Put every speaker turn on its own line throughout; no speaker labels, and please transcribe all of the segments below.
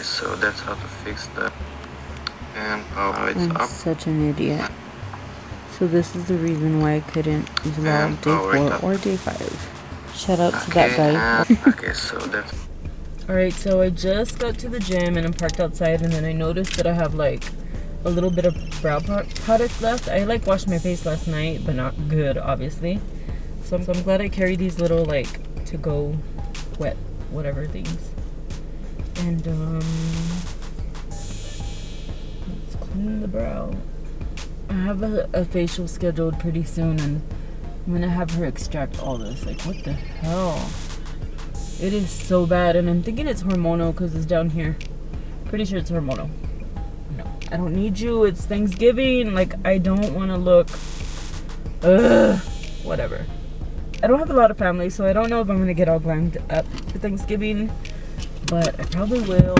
so that's how to fix that. And it's
I'm
up.
such an idiot. So this is the reason why I couldn't vlog day 4 or day 5. Shout out to that guy.
Okay, so that's...
Alright, so I just got to the gym and I'm parked outside, and then I noticed that I have like a little bit of brow product left. I like washed my face last night, but not good, obviously. So I'm glad I carry these little like to go wet whatever things. And let's clean the brow. I have a facial scheduled pretty soon, and I'm gonna have her extract all this. Like, what the hell? It is so bad, and I'm thinking it's hormonal because it's down here. Pretty sure it's hormonal. No, I don't need you. It's Thanksgiving. Like, I don't want to look. Whatever. I don't have a lot of family, so I don't know if I'm gonna get all glammed up for Thanksgiving, but I probably will.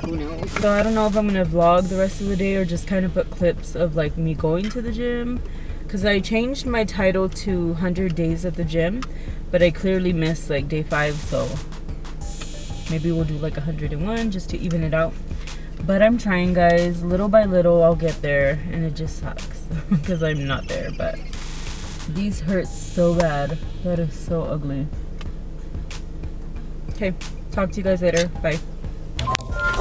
Who knows? So I don't know if I'm gonna vlog the rest of the day or just kind of put clips of like me going to the gym, because I changed my title to 100 days at the gym, but I clearly missed like day 5, so maybe we'll do like 101 just to even it out. But I'm trying, guys. Little by little I'll get there, and it just sucks because I'm not there. But these hurt so bad. That is so ugly. Okay, talk to you guys later. Bye.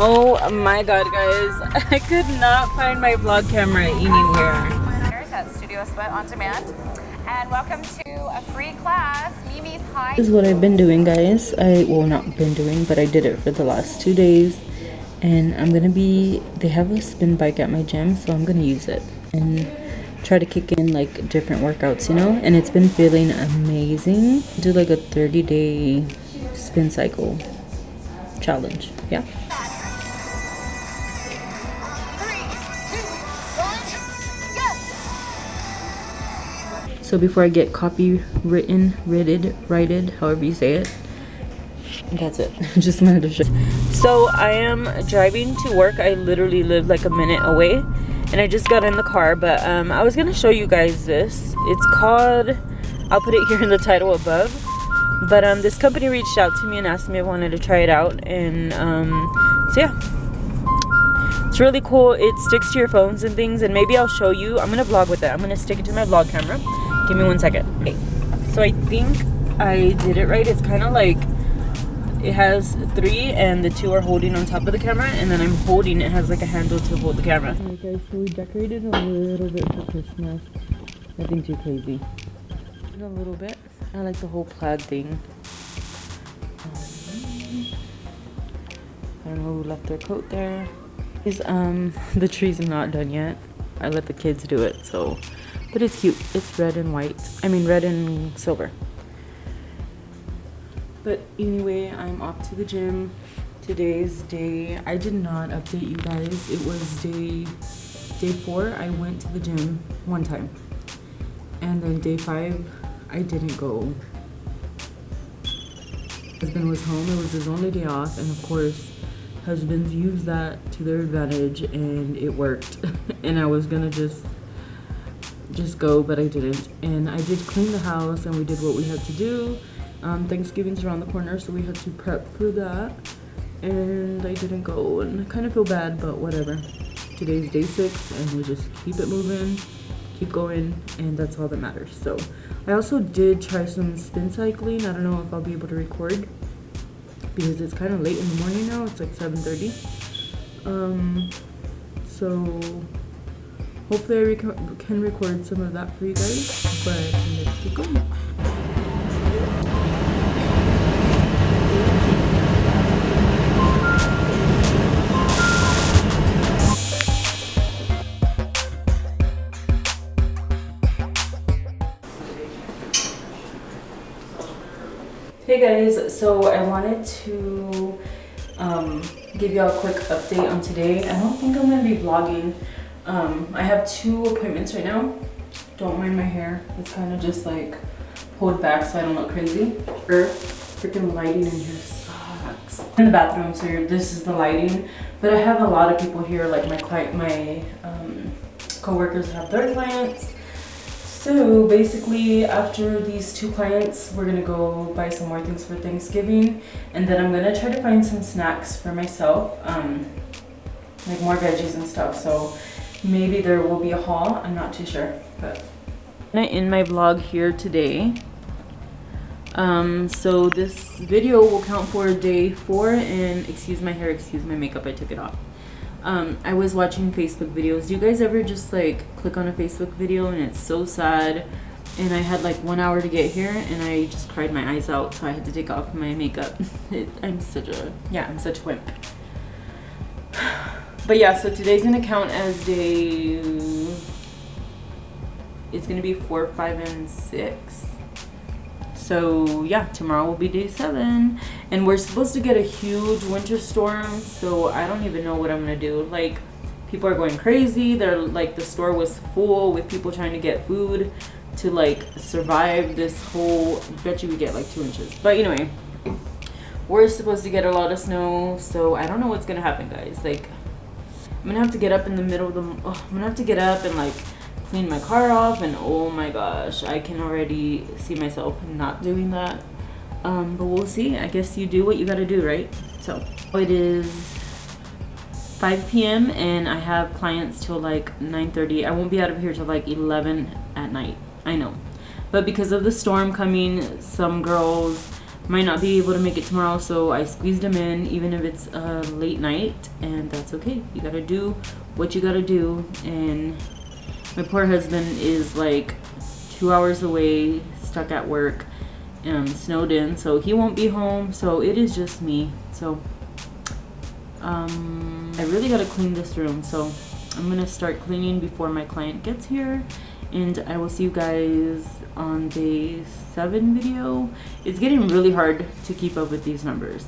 Oh my god, guys, I could not find my vlog camera anywhere.
At Studio Sweat on Demand, and welcome to a free class, Mimi's High.
This is what I've been doing, guys. Well, not been doing, but I did it for the last 2 days, and they have a spin bike at my gym, so I'm gonna use it and try to kick in like different workouts, you know. And it's been feeling amazing. Do like a 30-day spin cycle challenge. Yeah. So before I get copywritten, righted, however you say it, that's it. Just wanted to show. So I am driving to work. I literally live like a minute away, and I just got in the car. But I was gonna show you guys this. It's called, I'll put it here in the title above. But this company reached out to me and asked me if I wanted to try it out, and so yeah. It's really cool. It sticks to your phones and things, and maybe I'll show you. I'm gonna vlog with it. I'm gonna stick it to my vlog camera. Give me 1 second. Okay. So I think I did it right. It's kind of like it has 3 and the 2 are holding on top of the camera, and then I'm holding it has like a handle to hold the camera. Alright guys, so we decorated a little bit for Christmas. Nothing too crazy. A little bit. I like the whole plaid thing. I don't know who left their coat there. The tree's not done yet. I let the kids do it, so, but it's cute. It's red and white. I mean red and silver. But anyway, I'm off to the gym. Today's day, I did not update you guys. It was day 4. I went to the gym 1 time, and then day 5 I didn't go. Husband was home. It was his only day off, and of course husbands use that to their advantage, and it worked. And I was gonna just go, but I didn't. And I did clean the house, and we did what we had to do. Thanksgiving's around the corner, so we had to prep for that, and I didn't go, and I kind of feel bad, but whatever. Today's day 6, and we just keep it moving, keep going, and that's all that matters. So I also did try some spin cycling. I don't know if I'll be able to record because it's kind of late in the morning now. It's like 7:30. So hopefully I can record some of that for you guys, but let's keep going. Hey guys, so I wanted to give y'all a quick update on today. I don't think I'm gonna be vlogging. I have 2 appointments right now. Don't mind my hair. It's kind of just like pulled back so I don't look crazy. Freaking lighting in here sucks. In the bathroom, so this is the lighting. But I have a lot of people here, like my co-workers have their clients. So basically after these 2 clients, we're gonna go buy some more things for Thanksgiving, and then I'm gonna try to find some snacks for myself, like more veggies and stuff. So maybe there will be a haul, I'm not too sure. But I'm gonna end my vlog here today. So this video will count for day 4, and excuse my hair, excuse my makeup, I took it off. I was watching Facebook videos. Do you guys ever just like click on a Facebook video and it's so sad? And I had like 1 hour to get here and I just cried my eyes out, so I had to take off my makeup. I'm such a wimp. But yeah, so today's gonna count as day, it's gonna be 4, 5, and 6. So yeah, tomorrow will be day 7, and we're supposed to get a huge winter storm, so I don't even know what I'm gonna do. Like, people are going crazy. They're like, the store was full with people trying to get food to like survive this whole, bet you we get like 2 inches. But anyway, we're supposed to get a lot of snow, so I don't know what's gonna happen, guys. Like, I'm gonna have to get up in the middle of the, I'm gonna have to get up and like clean my car off, and oh my gosh, I can already see myself not doing that. But we'll see. I guess you do what you gotta do, right? So it is 5 p.m. and I have clients till like 9:30. I won't be out of here till like 11 at night. I know, but because of the storm coming, some girls might not be able to make it tomorrow, so I squeezed them in even if it's a late night, and that's okay. You gotta do what you gotta do. And my poor husband is like 2 hours away, stuck at work, snowed in, so he won't be home. So it is just me. So I really gotta clean this room, so I'm gonna start cleaning before my client gets here, and I will see you guys on day 7 video. It's getting really hard to keep up with these numbers.